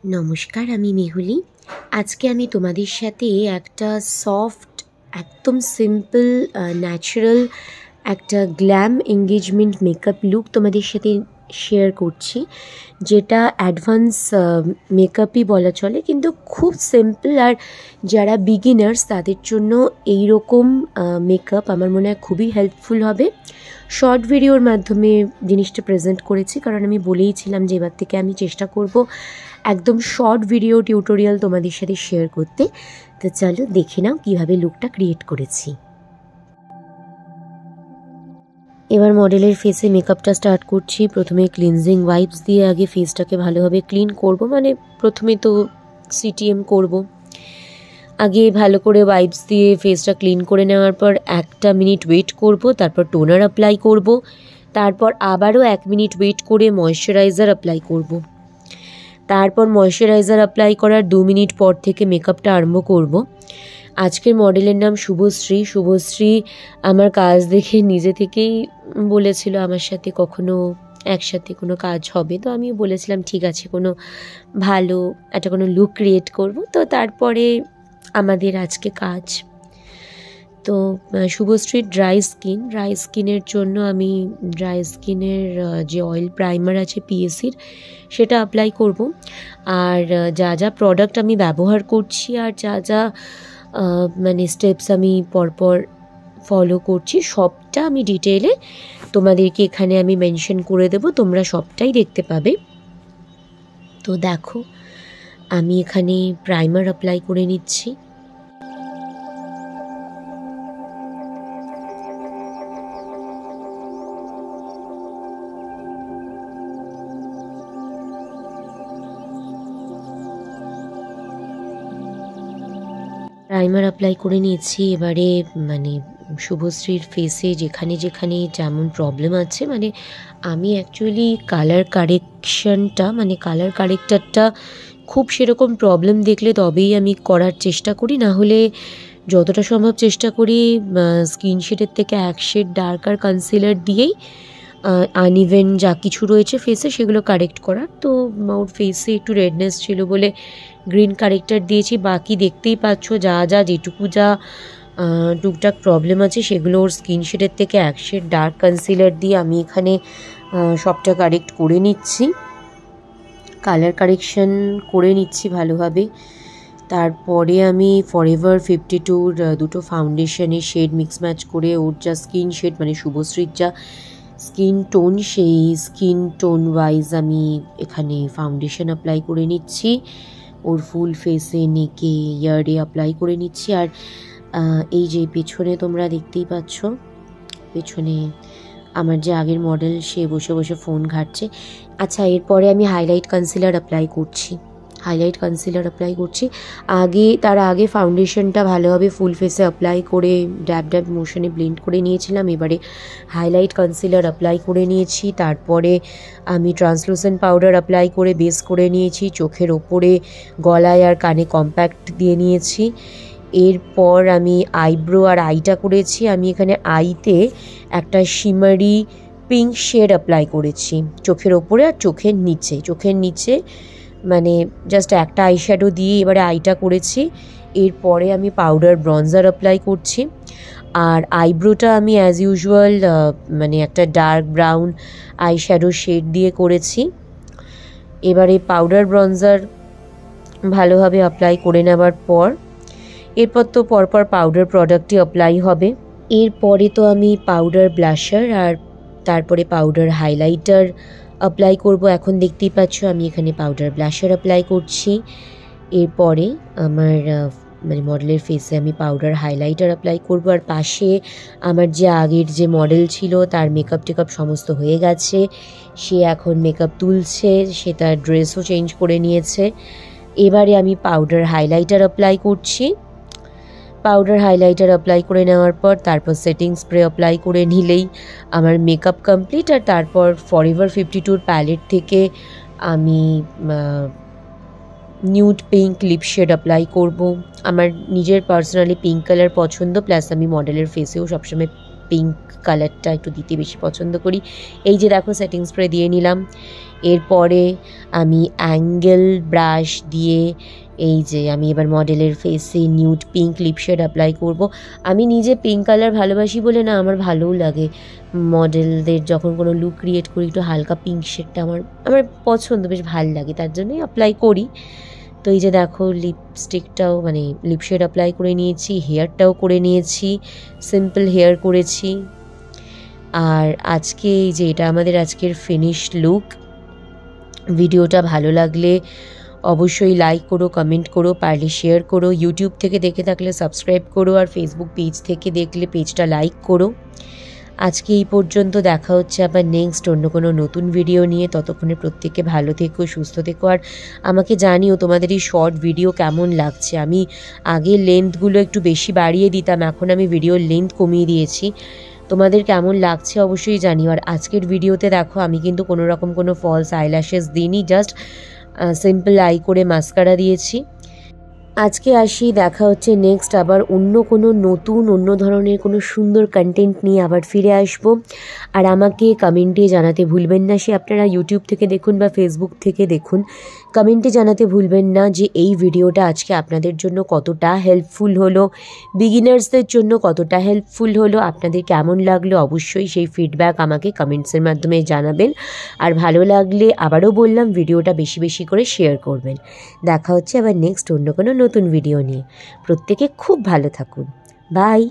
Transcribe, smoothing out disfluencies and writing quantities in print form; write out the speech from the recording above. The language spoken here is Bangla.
নমস্কার, আমি মেহুলি। আজকে আমি তোমাদের সাথে একটা সফট, একদম সিম্পল, ন্যাচারাল একটা গ্ল্যাম এঙ্গেজমেন্ট মেকআপ লুক তোমাদের সাথে শেয়ার করছি, যেটা অ্যাডভান্স মেকআপই বলা চলে, কিন্তু খুব সিম্পল। আর যারা বিগিনার্স তাদের জন্য এই রকম মেকআপ আমার মনে হয় খুবই হেল্পফুল হবে। শর্ট ভিডিওর মাধ্যমে জিনিসটা প্রেজেন্ট করেছি, কারণ আমি বলেইছিলাম যে এবার থেকে আমি চেষ্টা করব একদম শর্ট ভিডিও টিউটোরিয়াল তোমাদের সাথে শেয়ার করতে। তো চলো দেখে নাও কীভাবে লুকটা ক্রিয়েট করেছি। এবার মডেলের ফেসে মেকআপটা স্টার্ট করছি। প্রথমে ক্লিনজিং ওয়াইপস দিয়ে আগে ফেসটাকে ভালোভাবে ক্লিন করব, মানে প্রথমে তো সিটিএম করব। আগে ভালো করে ওয়াইপস দিয়ে ফেসটা ক্লিন করে নেওয়ার পর 1 মিনিট ওয়েট করব, তারপর টোনার অ্যাপ্লাই করব, তারপর আবারও 1 মিনিট ওয়েট করে ময়শ্চারাইজার অ্যাপ্লাই করব। তারপর ময়শ্চারাইজার অ্যাপ্লাই করার 2 মিনিট পর থেকে মেকআপটা আরম্ভ করব। আজকের মডেলের নাম শুভশ্রী। শুভশ্রী আমার কাজ দেখে নিজে থেকেই বলেছিল আমার সাথে কখনো একসাথে কোনো কাজ হবে, তো আমি বলেছিলাম ঠিক আছে, কোনো ভালো একটা কোনো লুক ক্রিয়েট করব। তো তারপরে আমাদের আজকে কাজ। তো শুভশ্রীর ড্রাই স্কিনের জন্য আমি ড্রাই স্কিনের যে অয়েল প্রাইমার আছে পিএসির, সেটা অ্যাপ্লাই করব। আর যা যা প্রোডাক্ট আমি ব্যবহার করছি আর যা যা মানে স্টেপস আমি পরপর ফলো করছি, সবটা আমি ডিটেলে তোমাদেরকে এখানে আমি মেনশন করে দেব, তোমরা সবটাই দেখতে পাবে। তো দেখো, আমি এখানে প্রাইমার অ্যাপ্লাই করে নিচ্ছি। প্রাইমার অ্যাপ্লাই করে নিয়েছি। এবারে মানে শুভশ্রীর ফেসে যেখানে যেখানে যেমন প্রবলেম আছে, মানে আমি অ্যাকচুয়ালি কালার কারেক্টারটা খুব সেরকম প্রবলেম দেখলে তবেই আমি করার চেষ্টা করি, না হলে যতটা সম্ভব চেষ্টা করি স্কিন শেডের থেকে 1 শেড ডার্কার কনসিলার দিয়েই আনইভেন যা কিছু রয়েছে ফেসে সেগুলো কারেক্ট করার। তো ওর ফেসে একটু রেডনেস ছিল বলে গ্রিন কারেক্টার দিয়েছি। বাকি দেখতেই পাচ্ছ যেটুকু টুকটাক প্রবলেম আছে সেগুলো ওর স্কিন শেডের থেকে 1 শেড ডার্ক কনসিলার দিয়ে আমি এখানে সবটা কারেক্ট করে নিচ্ছি, কালার কারেকশন করে নিচ্ছি ভালোভাবে। তারপরে আমি ফরএভার 52-র দুটো ফাউন্ডেশনের শেড মিক্স ম্যাচ করে ওর যা স্কিন শেড, মানে শুভশ্রীর যা স্কিন টোন, সেই স্কিন টোন ওয়াইজ আমি এখানে ফাউন্ডেশন অ্যাপ্লাই করে নিচ্ছি। ওর ফুল ফেসে, নেকে, ইয়ারে অ্যাপ্লাই করে নিচ্ছি। আর এই যে পেছনে তোমরা দেখতেই পাচ্ছ, পেছনে আমার যে আগের মডেল, সে বসে বসে ফোন ঘাঁটছে। আচ্ছা, এরপরে আমি হাইলাইট কনসিলার অ্যাপ্লাই করছি। তার আগে ফাউন্ডেশনটা ভালোভাবে ফুল ফেসে অ্যাপ্লাই করে ড্যাব মোশনে ব্লেন্ড করে নিয়েছিলাম। এবারে হাইলাইট কনসিলার অ্যাপ্লাই করে নিয়েছি। তারপরে আমি ট্রান্সলুসেন্ট পাউডার অ্যাপ্লাই করে বেস করে নিয়েছি। চোখের ওপরে, গলায় আর কানে কম্প্যাক্ট দিয়ে নিয়েছি। এরপর আমি আইব্রো আর আইটা করেছি। আমি এখানে আইতে একটা শিমারি পিঙ্ক শেড অ্যাপ্লাই করেছি চোখের ওপরে আর চোখের নিচে মানে জাস্ট একটা আইশ্যাডো দিয়ে এবারে আইটা করেছি। এরপরে আমি পাউডার ব্রঞ্জার অ্যাপ্লাই করছি। আর আইব্রোটা আমি অ্যাজ ইউজুয়াল মানে একটা ডার্ক ব্রাউন আইশ্যাডো শেড দিয়ে করেছি। এবারে পাউডার ব্রঞ্জার ভালোভাবে অ্যাপ্লাই করে নেওয়ার পর এরপর তো পরপর পাউডার প্রোডাক্টই অ্যাপ্লাই হবে। এরপরে তো আমি পাউডার ব্লাশার আর তারপরে পাউডার হাইলাইটার অ্যাপ্লাই করব। এখন দেখতেই পাচ্ছ আমি এখানে পাউডার ব্লাশার অ্যাপ্লাই করছি। এরপরে আমার মানে মডেলের ফেসে আমি পাউডার হাইলাইটার অ্যাপ্লাই করব। আর পাশে আমার যে আগের যে মডেল ছিল তার মেকআপ টেকআপ সমস্ত হয়ে গেছে, সে এখন মেকআপ তুলছে, সে তার ড্রেসও চেঞ্জ করে নিয়েছে। এবারে আমি পাউডার হাইলাইটার অ্যাপ্লাই করছি। পাউডার হাইলাইটার অ্যাপ্লাই করে নেওয়ার পর তারপর সেটিং স্প্রে অ্যাপ্লাই করে নিলেই আমার মেকআপ কমপ্লিট। আর তারপর ফরএভার 52-র প্যালেট থেকে আমি nude pink lip shade apply করব। আমার নিজের পার্সোনালি পিঙ্ক কালার পছন্দ, প্লাস আমি মডেলের ফেসেও সবসময় পিঙ্ক কালারটা একটু দিতে বেশি পছন্দ করি। এই যে দেখো সেটিং স্প্রে দিয়ে নিলাম। এরপরে আমি অ্যাঙ্গেল ব্রাশ দিয়ে এই যে আমি এবার মডেলের ফেসে nude pink lip shade apply করব। আমি নিজে পিঙ্ক কালার ভালোবাসি বলে না, আমার ভালোও লাগে মডেলদের যখন কোনো লুক ক্রিয়েট করি একটু হালকা পিঙ্ক শেডটা আমার পছন্দ, বেশ ভালো লাগে, তার জন্যই অ্যাপ্লাই করি। তো এই যে দেখো লিপস্টিকটাও মানে লিপ শেড অ্যাপ্লাই করে নিয়েছি, হেয়ারটাও করে নিয়েছি, সিম্পল হেয়ার করেছি। আর আজকে এই যে এটা আমাদের আজকের ফিনিশড লুক। ভিডিওটা ভালো লাগলে অবশ্যই লাইক করো, কমেন্ট করো, পারলে শেয়ার করো। ইউটিউব থেকে দেখে থাকলে সাবস্ক্রাইব করো, আর ফেসবুক পেজ থেকে দেখলে পেজটা লাইক করো। আজকে এই পর্যন্ত, দেখা হচ্ছে আবার নেক্সট অন্য কোনো নতুন ভিডিও নিয়ে। ততক্ষণে প্রত্যেকে ভালো থেকো, সুস্থ থেকো, আর আমাকে জানিও তোমাদের এই শর্ট ভিডিও কেমন লাগছে। আমি আগে লেন্থগুলো একটু বেশি বাড়িয়ে দিতাম, এখন আমি ভিডিওর লেন্থ কমিয়ে দিয়েছি। তোমাদের কেমন লাগছে অবশ্যই জানিও। আর আজকের ভিডিওতে দেখো আমি কিন্তু কোনো রকম কোনো ফলস আইল্যাশেস দিইনি, জাস্ট সিম্পল আই করে মাস্কারা দিয়েছি। আজকে আসি, দেখা হচ্ছে নেক্সট আবার অন্য কোনো নতুন অন্য ধরনের কোনো সুন্দর কন্টেন্ট নিয়ে আবার ফিরে আসবো। আর আমাকে কমেন্টে জানাতে ভুলবেন না, সে আপনারা ইউটিউব থেকে দেখুন বা ফেসবুক থেকে দেখুন, কমেন্টে জানাতে ভুলবেন না যে এই ভিডিওটা আজকে আপনাদের জন্য কতটা হেল্পফুল হলো, বিগিনার্সদের জন্য কতটা হেল্পফুল হলো, আপনাদের কেমন লাগলো অবশ্যই সেই ফিডব্যাক আমাকে কমেন্টসের মাধ্যমে জানাবেন। আর ভালো লাগলে আবারও বললাম ভিডিওটা বেশি বেশি করে শেয়ার করবেন। দেখা হচ্ছে আবার নেক্সট অন্য কোনো নতুন ভিডিও নিয়ে। প্রত্যেকে খুব ভালো থাকুন। বাই।